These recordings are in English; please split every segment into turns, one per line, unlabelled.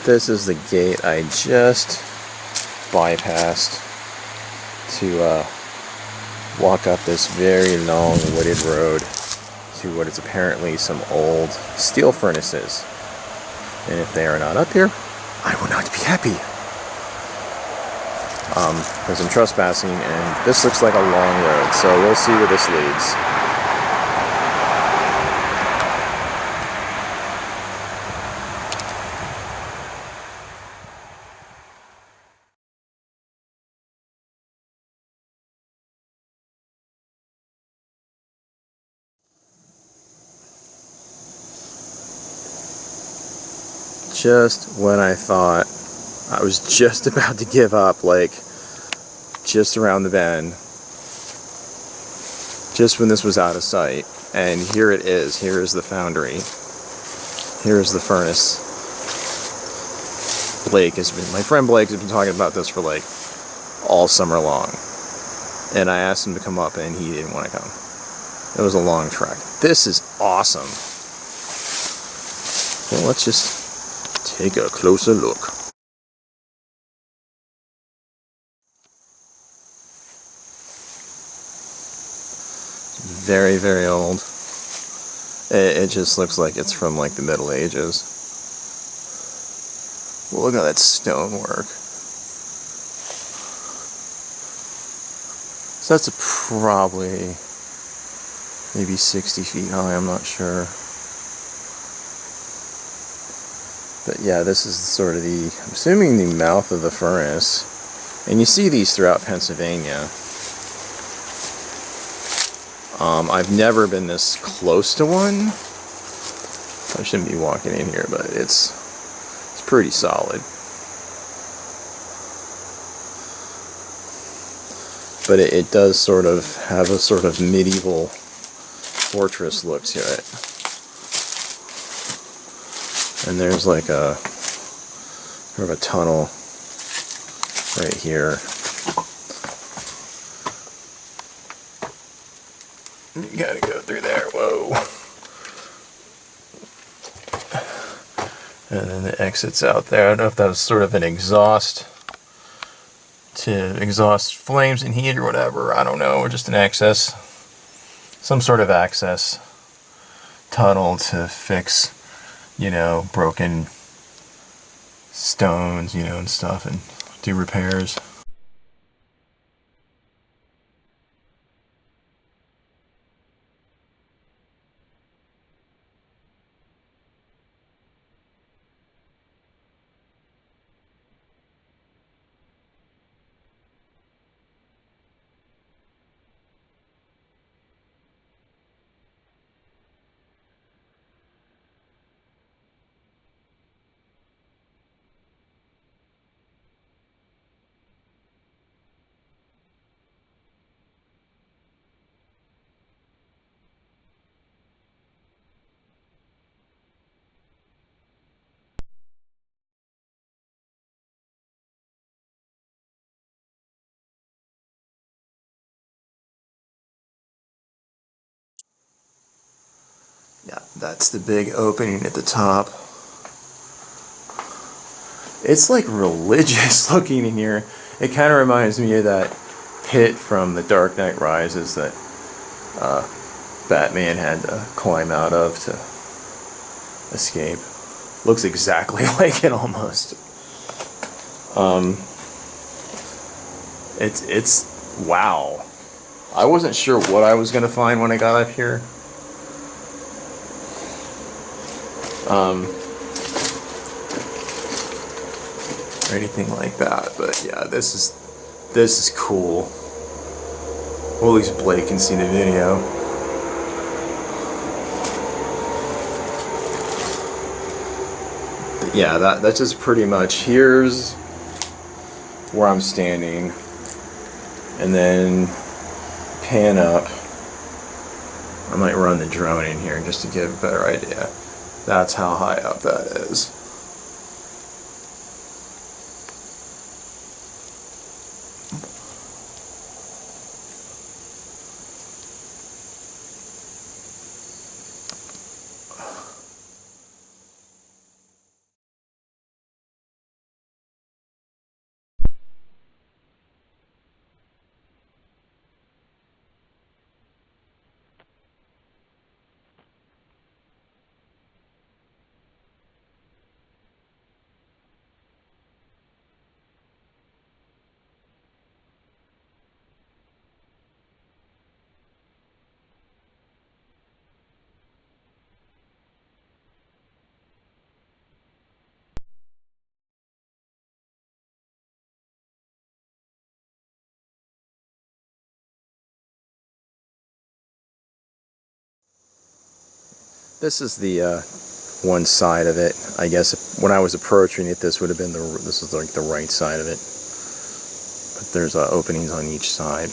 This is the gate I just bypassed to walk up this very long wooded road to what is apparently some old steel furnaces. And if they are not up here, I will not be happy. Because I'm trespassing, and this looks like a long road, so we'll see where this leads. Just when I thought I was just about to give up, like just around the bend, just when this was out of sight, and here it is. Here is the foundry. Here is the furnace. My friend Blake has been talking about this for like all summer long, and I asked him to come up and he didn't want to come. It was a long trek. This is awesome. Well, let's just take a closer look. Very, very old. It just looks like it's from like the Middle Ages. Well, look at that stonework. So that's probably maybe 60 feet high, I'm not sure. But yeah, this is sort of I'm assuming the mouth of the furnace. And you see these throughout Pennsylvania. I've never been this close to one. I shouldn't be walking in here, but it's pretty solid. But it does sort of have a sort of medieval fortress look to it. And there's like a sort of a tunnel right here. You gotta go through there, whoa. And then the exit's out there. I don't know if that was sort of an exhaust to exhaust flames and heat or whatever. I don't know, or just an access, some sort of access tunnel to fix, you know, broken stones, you know, and stuff, and do repairs. Yeah, that's the big opening at the top. It's like religious looking in here. It kind of reminds me of that pit from The Dark Knight Rises that Batman had to climb out of to escape. Looks exactly like it almost. It's wow. I wasn't sure what I was gonna find when I got up here. Or anything like that, but yeah, this is cool. Well, at least Blake can see the video. But yeah, that's just pretty much, here's where I'm standing, and then pan up. I might run the drone in here just to get a better idea. That's how high up that is. This is the one side of it. I guess when I was approaching it, this would have been this is like the right side of it. But there's openings on each side,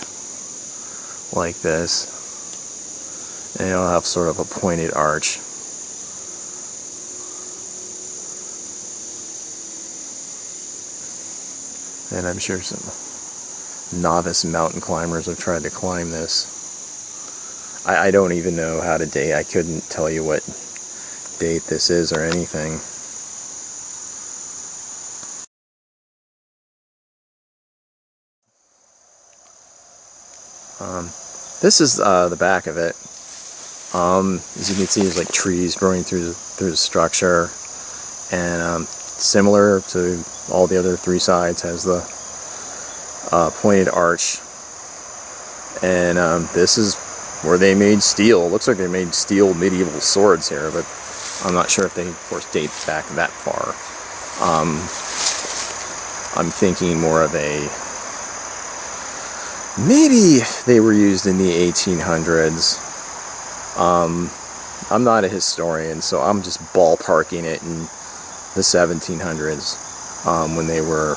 like this. And it'll have sort of a pointed arch. And I'm sure some novice mountain climbers have tried to climb this. I don't even know how to date. I couldn't tell you what date this is or anything. This is the back of it. As you can see, there's like trees growing through the structure, and similar to all the other three sides, has the pointed arch. And this is where they made steel. It looks like they made steel medieval swords here, but I'm not sure if they, of course, date back that far. I'm thinking more of maybe they were used in the 1800s. I'm not a historian, so I'm just ballparking it in the 1700s, when they were,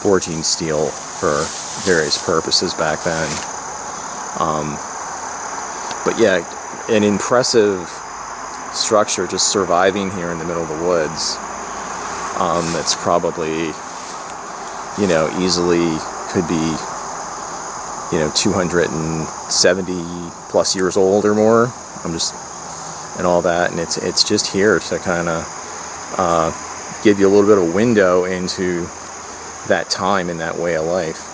forging steel for various purposes back then. But yeah, an impressive structure just surviving here in the middle of the woods. That's probably, easily could be, 270 plus years old or more. And all that, and it's just here to kind of give you a little bit of window into that time and that way of life.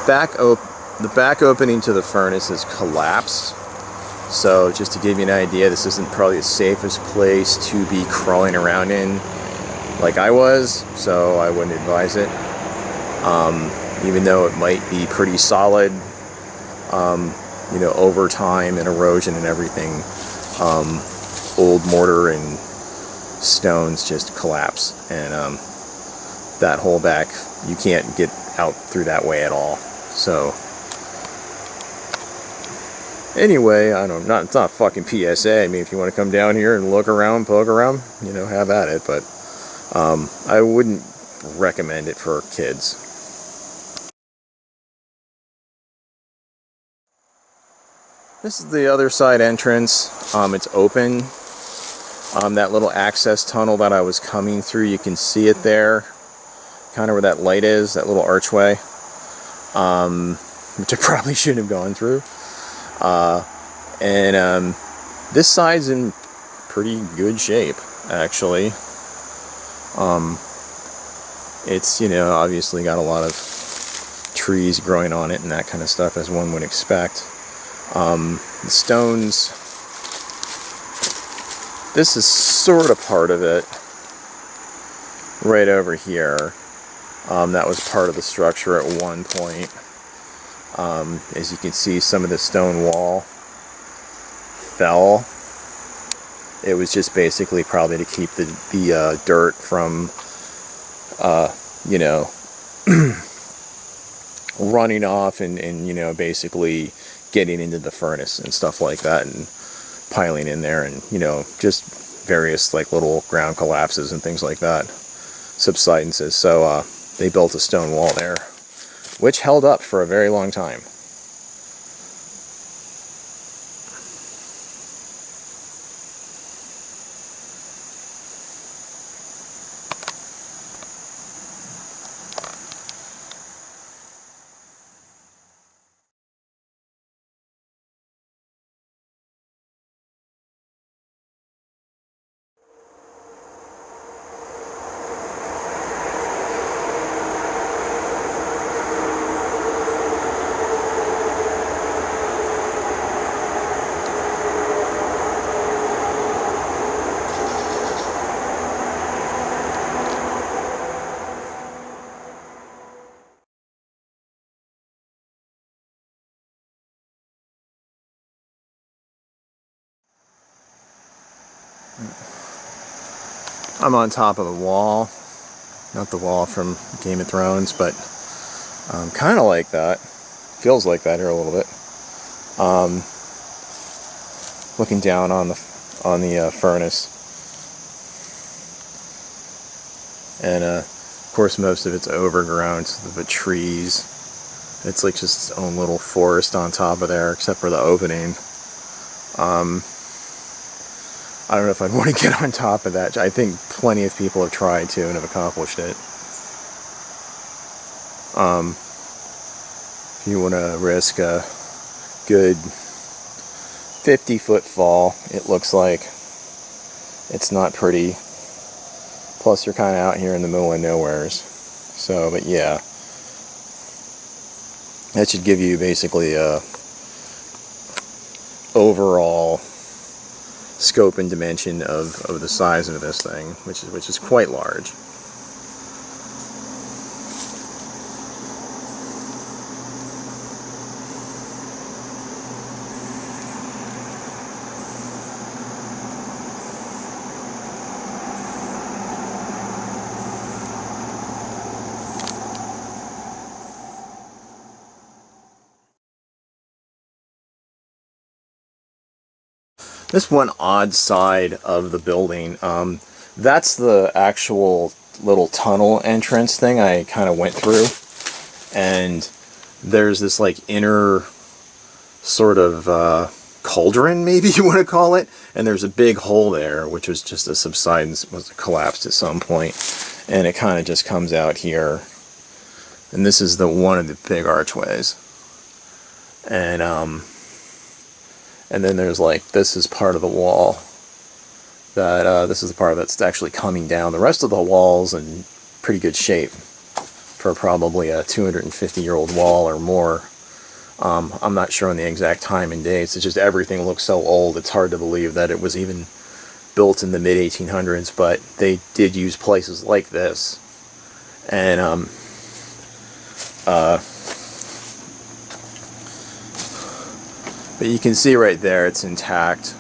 The back opening to the furnace is collapsed. So just to give you an idea, this isn't probably the safest place to be crawling around in like I was, so I wouldn't advise it. Even though it might be pretty solid, over time and erosion and everything, old mortar and stones just collapse, and that whole back, you can't get out through that way at all. So anyway, it's not a fucking PSA. I mean, if you want to come down here and look around, poke around, have at it. But I wouldn't recommend it for kids. This is the other side entrance. It's open. That little access tunnel that I was coming through, you can see it there. Kind of where that light is, that little archway. Which I probably shouldn't have gone through. And this side's in pretty good shape, actually. It's, obviously got a lot of trees growing on it and that kind of stuff, as one would expect. The stones, this is sort of part of it, right over here. That was part of the structure at one point. As you can see, some of the stone wall fell. It was just basically probably to keep the dirt from, running off and basically getting into the furnace and stuff like that, and piling in there, and just various like little ground collapses and things like that, subsidences. So they built a stone wall there, which held up for a very long time. I'm on top of the wall. Not the wall from Game of Thrones, but kind of like that. Feels like that here a little bit. Looking down on the furnace, and of course most of it's overgrown with trees. It's like just its own little forest on top of there, except for the opening. I don't know if I'd want to get on top of that. I think plenty of people have tried to and have accomplished it. If you want to risk a good 50-foot fall, it looks like it's not pretty. Plus you're kind of out here in the middle of nowheres. So, but yeah. That should give you basically a overall scope and dimension of the size of this thing, which is quite large. This one odd side of the building, that's the actual little tunnel entrance thing I kind of went through. And there's this like inner sort of cauldron, maybe you want to call it. And there's a big hole there, which was just a subsidence, was collapsed at some point. And it kind of just comes out here. And this is one of the big archways. And then there's like, this is part of the wall that, this is the part that's actually coming down. The rest of the wall's in pretty good shape for probably a 250-year-old wall or more. I'm not sure on the exact time and dates. It's just everything looks so old, it's hard to believe that it was even built in the mid-1800s, but they did use places like this. And, but you can see right there it's intact,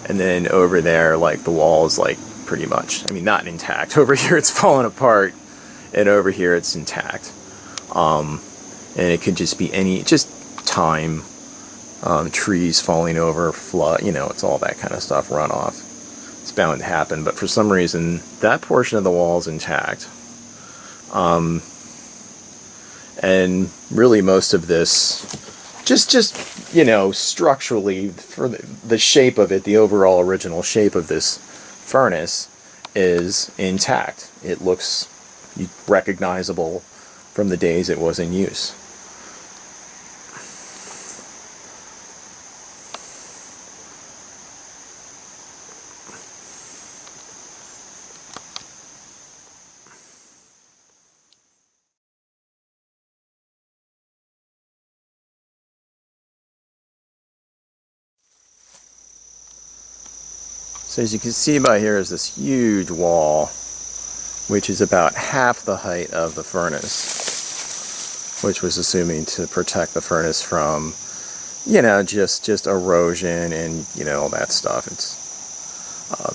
and then over there, like, the wall is like pretty much, I mean, not intact. Over here it's falling apart, and over here it's intact. And it could just be just time, trees falling over, flood, you know, it's all that kind of stuff, runoff. It's bound to happen, but for some reason that portion of the wall is intact. And really most of this, just you know, structurally, for the shape of it, the overall original shape of this furnace is intact. It looks recognizable from the days it was in use. So as you can see by here is this huge wall, which is about half the height of the furnace, which was assuming to protect the furnace from, you know, just erosion and, you know, all that stuff. It's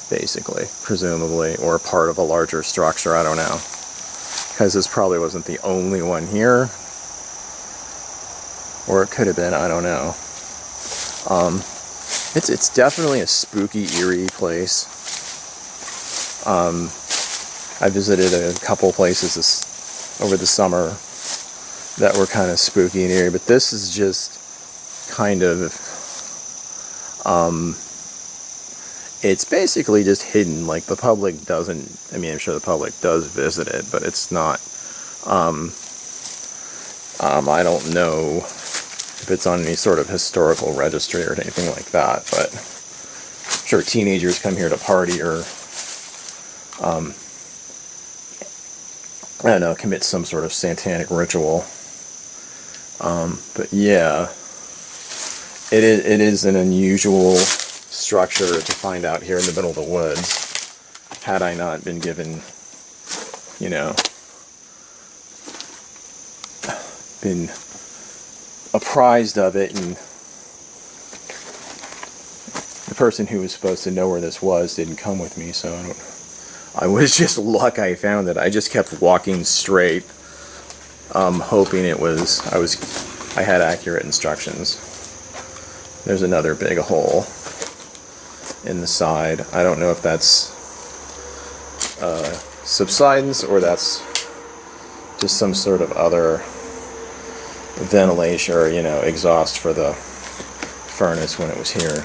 basically, presumably, or part of a larger structure, I don't know. Because this probably wasn't the only one here. Or it could have been, I don't know. It's definitely a spooky, eerie place. I visited a couple places over the summer that were kind of spooky and eerie, but this is just kind of, it's basically just hidden. Like, the public doesn't, I mean, I'm sure the public does visit it, but it's not, I don't know if it's on any sort of historical registry or anything like that, but I'm sure teenagers come here to party or, I don't know, commit some sort of satanic ritual. But yeah, it is an unusual structure to find out here in the middle of the woods. Had I not been given, you know, been apprised of it, and the person who was supposed to know where this was didn't come with me, so I was just luck I found it. I just kept walking straight, hoping I had accurate instructions. There's another big hole in the side. I don't know if that's subsidence or that's just some sort of other ventilation or, exhaust for the furnace when it was here.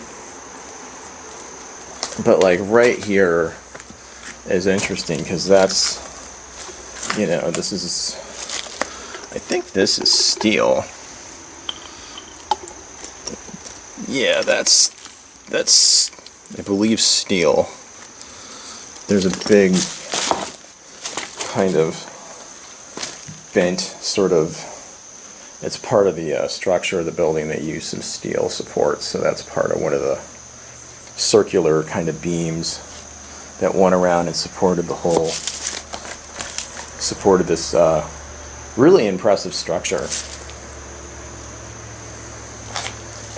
But like right here is interesting because that's, this is, I think this is steel. Yeah, that's I believe steel. There's a big kind of bent sort of, it's part of the structure of the building. They use some steel supports, so that's part of one of the circular kind of beams that went around and supported this really impressive structure.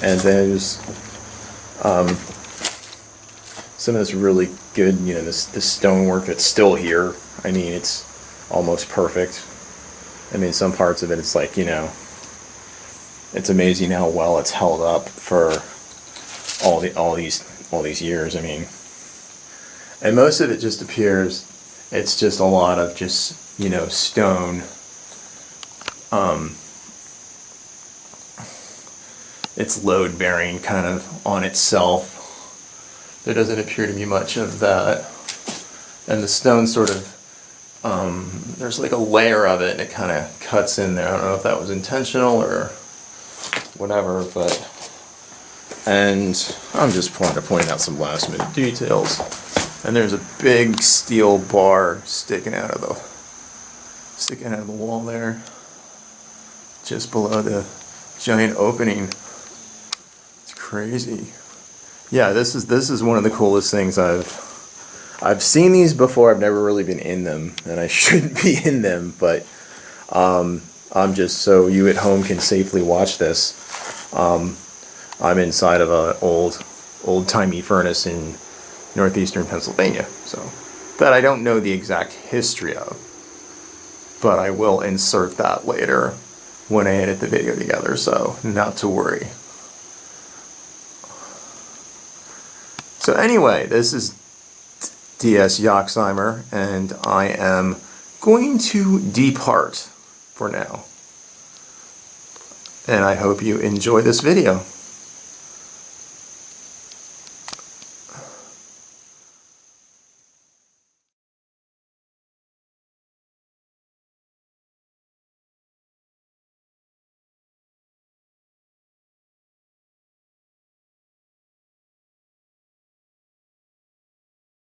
And there's some of this really good, this stonework that's still here. I mean, it's almost perfect. I mean, some parts of it, it's like, it's amazing how well it's held up for all these years. I mean, and most of it just appears, it's just a lot of just, stone. It's load bearing kind of on itself. There doesn't appear to be much of that. And the stone sort of, there's like a layer of it and it kind of cuts in there. I don't know if that was intentional or whatever, and I'm just pointing out some last minute details. And there's a big steel bar sticking out of the wall there, just below the giant opening. It's crazy. Yeah, this is one of the coolest things I've seen these before. I've never really been in them, and I shouldn't be in them, but I'm just so you at home can safely watch this. I'm inside of an old-timey furnace in northeastern Pennsylvania, so that I don't know the exact history of, but I will insert that later when I edit the video together, so not to worry. So anyway, this is D.S. Yoxheimer, and I am going to depart for now. And I hope you enjoy this video.